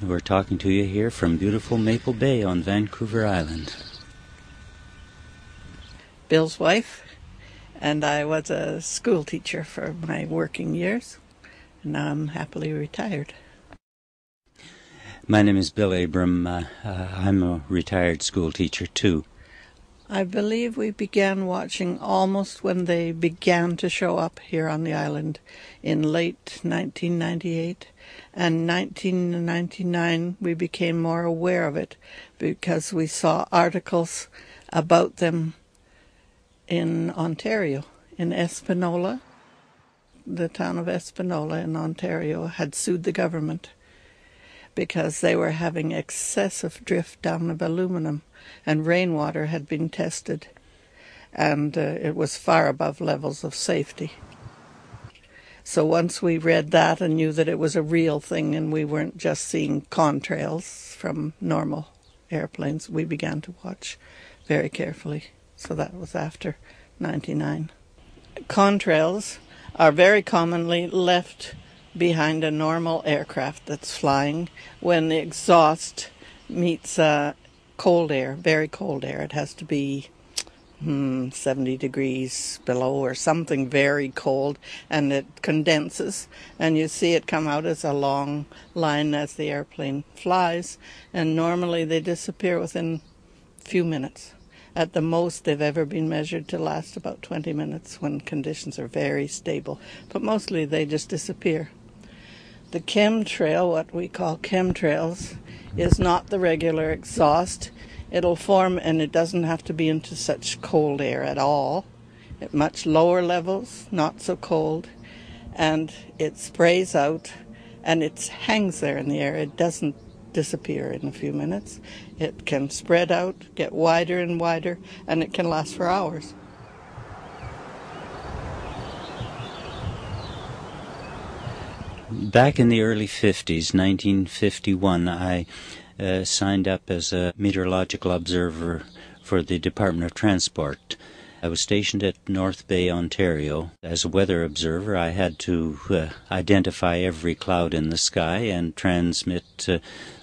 We're talking to you here from beautiful Maple Bay on Vancouver Island. Bill's wife, and I was a school teacher for my working years, and now I'm happily retired. My name is Bill Abram. I'm a retired school teacher too. I believe we began watching almost when they began to show up here on the island in late 1998, and 1999 we became more aware of it because we saw articles about them in Ontario. In Espanola, the town of Espanola in Ontario had sued the government because they were having excessive drift down of aluminum, and rainwater had been tested, and it was far above levels of safety. So once we read that and knew that it was a real thing and we weren't just seeing contrails from normal airplanes, we began to watch very carefully. So that was after 99. Contrails are very commonly left behind a normal aircraft that's flying when the exhaust meets cold air, very cold air. It has to be 70 degrees below or something very cold, and it condenses, and you see it come out as a long line as the airplane flies, and normally they disappear within a few minutes. At the most, they've ever been measured to last about 20 minutes when conditions are very stable, but mostly they just disappear. The chemtrail, what we call chemtrails, is not the regular exhaust. It'll form, and it doesn't have to be into such cold air at all. At much lower levels, not so cold, and it sprays out, and it hangs there in the air. It doesn't disappear in a few minutes. It can spread out, get wider and wider, and it can last for hours. Back in the early 50s, 1951, I signed up as a meteorological observer for the Department of Transport. I was stationed at North Bay, Ontario. As a weather observer, I had to identify every cloud in the sky and transmit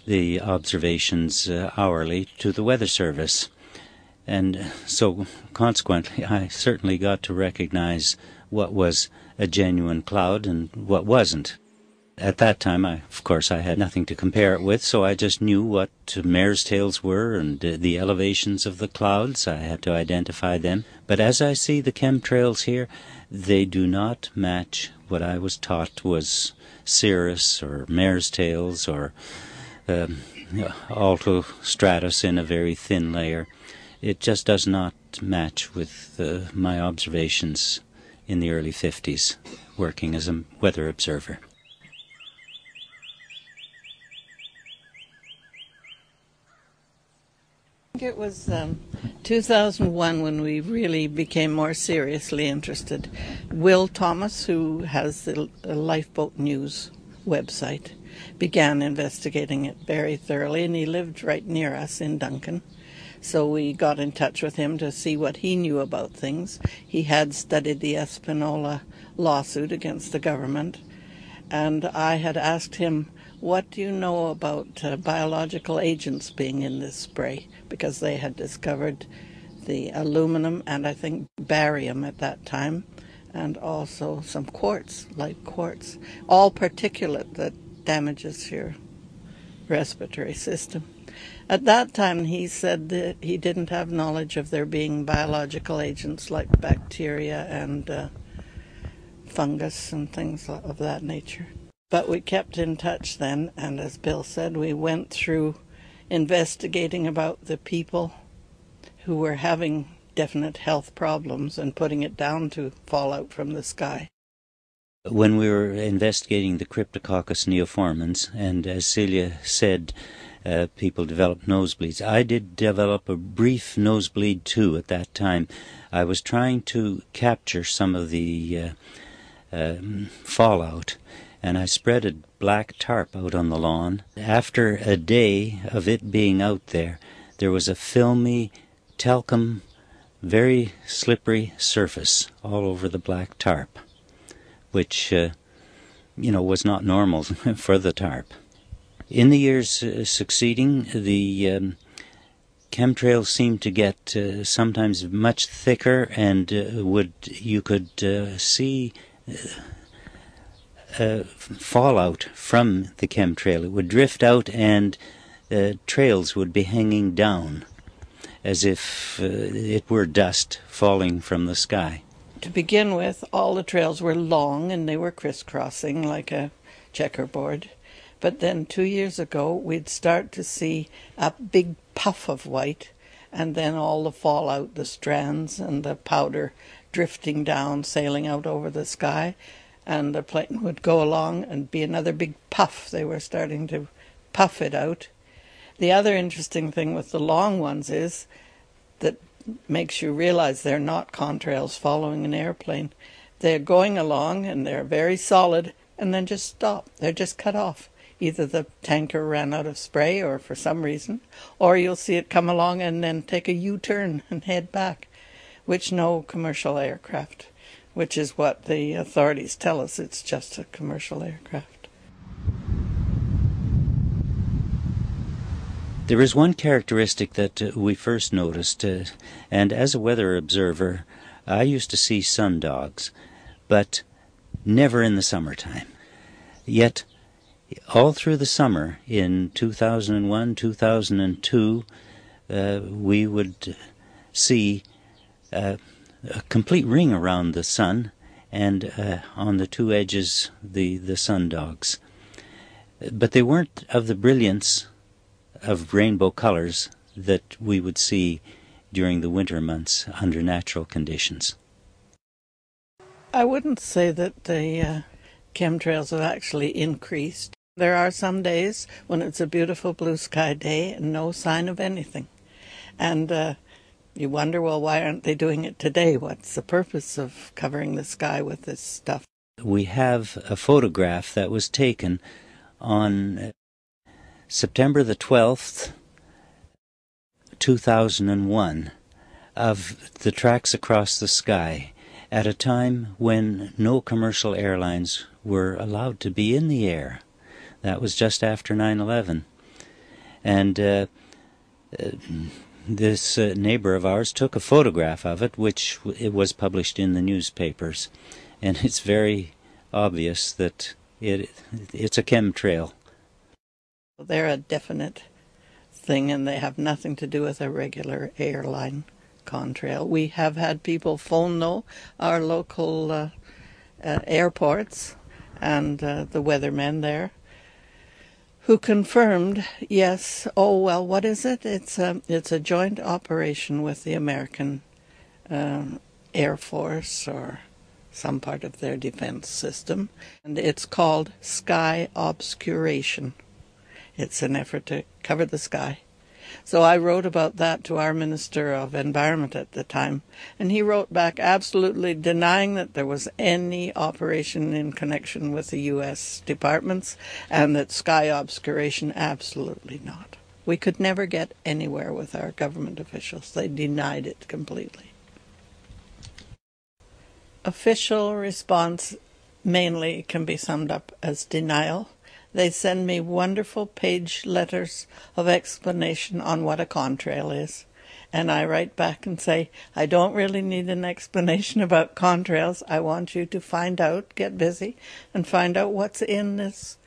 the observations hourly to the Weather Service. And so, consequently, I certainly got to recognize what was a genuine cloud and what wasn't. At that time, of course, I had nothing to compare it with, so I just knew what mare's tails were and the elevations of the clouds. I had to identify them. But as I see the chemtrails here, they do not match what I was taught was cirrus or mare's tails or altostratus in a very thin layer. It just does not match with my observations in the early 50s, working as a weather observer. It was 2001 when we really became more seriously interested. Will Thomas, who has the Lifeboat News website, began investigating it very thoroughly, and he lived right near us in Duncan. So we got in touch with him to see what he knew about things. He had studied the Espanola lawsuit against the government, and I had asked him, what do you know about biological agents being in this spray? Because they had discovered the aluminum and I think barium at that time, and also some quartz, light quartz, all particulate that damages your respiratory system. At that time, he said that he didn't have knowledge of there being biological agents like bacteria and fungus and things of that nature. But we kept in touch then, and as Bill said, we went through investigating about the people who were having definite health problems and putting it down to fallout from the sky. When we were investigating the Cryptococcus neoformans, and as Celia said, people develop nosebleeds. I did develop a brief nosebleed too at that time. I was trying to capture some of the fallout, and I spread a black tarp out on the lawn. After a day of it being out there, there was a filmy, talcum, very slippery surface all over the black tarp, which, was not normal for the tarp. In the years succeeding, the chemtrails seemed to get sometimes much thicker, and you could see fallout from the chemtrail. It would drift out, and trails would be hanging down as if it were dust falling from the sky. To begin with, all the trails were long and they were crisscrossing like a checkerboard. But then 2 years ago, we'd start to see a big puff of white, and then all the fallout, the strands and the powder drifting down, sailing out over the sky, and the plane would go along and be another big puff. They were starting to puff it out. The other interesting thing with the long ones is that makes you realize they're not contrails following an airplane. They're going along and they're very solid and then just stop. They're just cut off. Either the tanker ran out of spray or for some reason, or you'll see it come along and then take a U-turn and head back, which no commercial aircraft, which is what the authorities tell us, it's just a commercial aircraft. There is one characteristic that we first noticed, and as a weather observer, I used to see sundogs, but never in the summertime. Yet, all through the summer in 2001, 2002, we would see a complete ring around the sun, and on the two edges the sundogs. But they weren't of the brilliance of rainbow colors that we would see during the winter months under natural conditions. I wouldn't say that the chemtrails have actually increased. There are some days when it's a beautiful blue sky day and no sign of anything. And you wonder, well, why aren't they doing it today? What's the purpose of covering the sky with this stuff? We have a photograph that was taken on September the 12th, 2001, of the tracks across the sky at a time when no commercial airlines were allowed to be in the air. That was just after 9/11. And this neighbor of ours took a photograph of it, which it was published in the newspapers. And it's very obvious that it's a chemtrail. They're a definite thing, and they have nothing to do with a regular airline contrail. We have had people phone, though, our local airports and the weathermen there, who confirmed, yes, oh, well, what is it? It's a joint operation with the American Air Force or some part of their defense system, and it's called sky obscuration. It's an effort to cover the sky. So I wrote about that to our Minister of Environment at the time, and he wrote back absolutely denying that there was any operation in connection with the U.S. departments, and that sky obscuration, absolutely not. We could never get anywhere with our government officials. They denied it completely. Official response mainly can be summed up as denial. They send me wonderful page letters of explanation on what a contrail is. And I write back and say, I don't really need an explanation about contrails. I want you to find out, get busy, and find out what's in this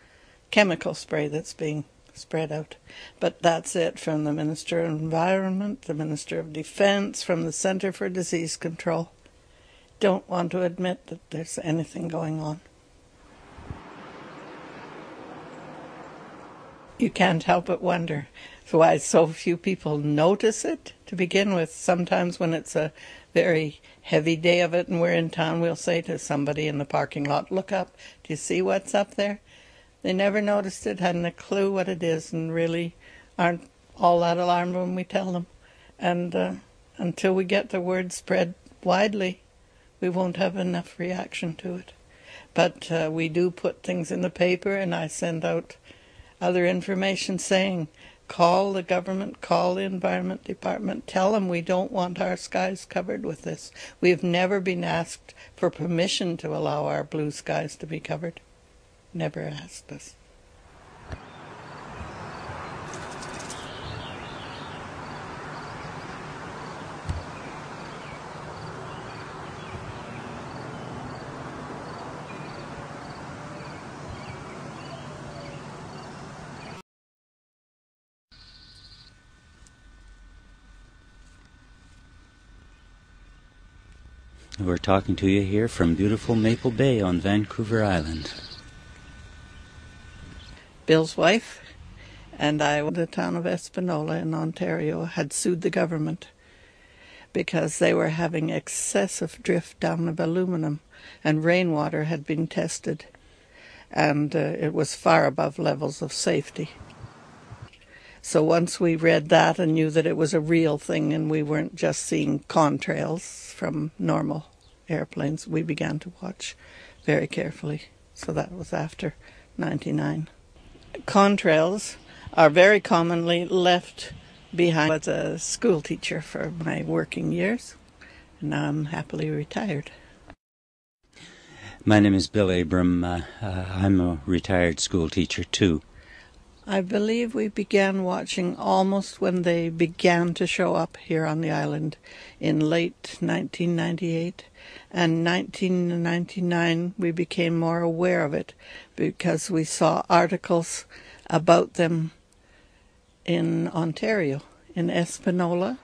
chemical spray that's being spread out. But that's it from the Minister of Environment, the Minister of Defense, from the Center for Disease Control. Don't want to admit that there's anything going on. You can't help but wonder why so few people notice it to begin with. Sometimes when it's a very heavy day of it and we're in town, we'll say to somebody in the parking lot, look up, do you see what's up there? They never noticed it, hadn't a clue what it is, and really aren't all that alarmed when we tell them. And until we get the word spread widely, we won't have enough reaction to it. But we do put things in the paper, and I send out other information saying, call the government, call the Environment Department, tell them we don't want our skies covered with this. We've never been asked for permission to allow our blue skies to be covered. Never asked us. We're talking to you here from beautiful Maple Bay on Vancouver Island. Bill's wife and I, the town of Espanola in Ontario, had sued the government because they were having excessive drift down of aluminum, and rainwater had been tested, and it was far above levels of safety. So once we read that and knew that it was a real thing and we weren't just seeing contrails from normal airplanes, we began to watch very carefully. So that was after 99. Contrails are very commonly left behind. I was a school teacher for my working years, and now I'm happily retired. My name is Bill Abram. I'm a retired school teacher too. I believe we began watching almost when they began to show up here on the island in late 1998. And 1999 we became more aware of it because we saw articles about them in Ontario, in Espanola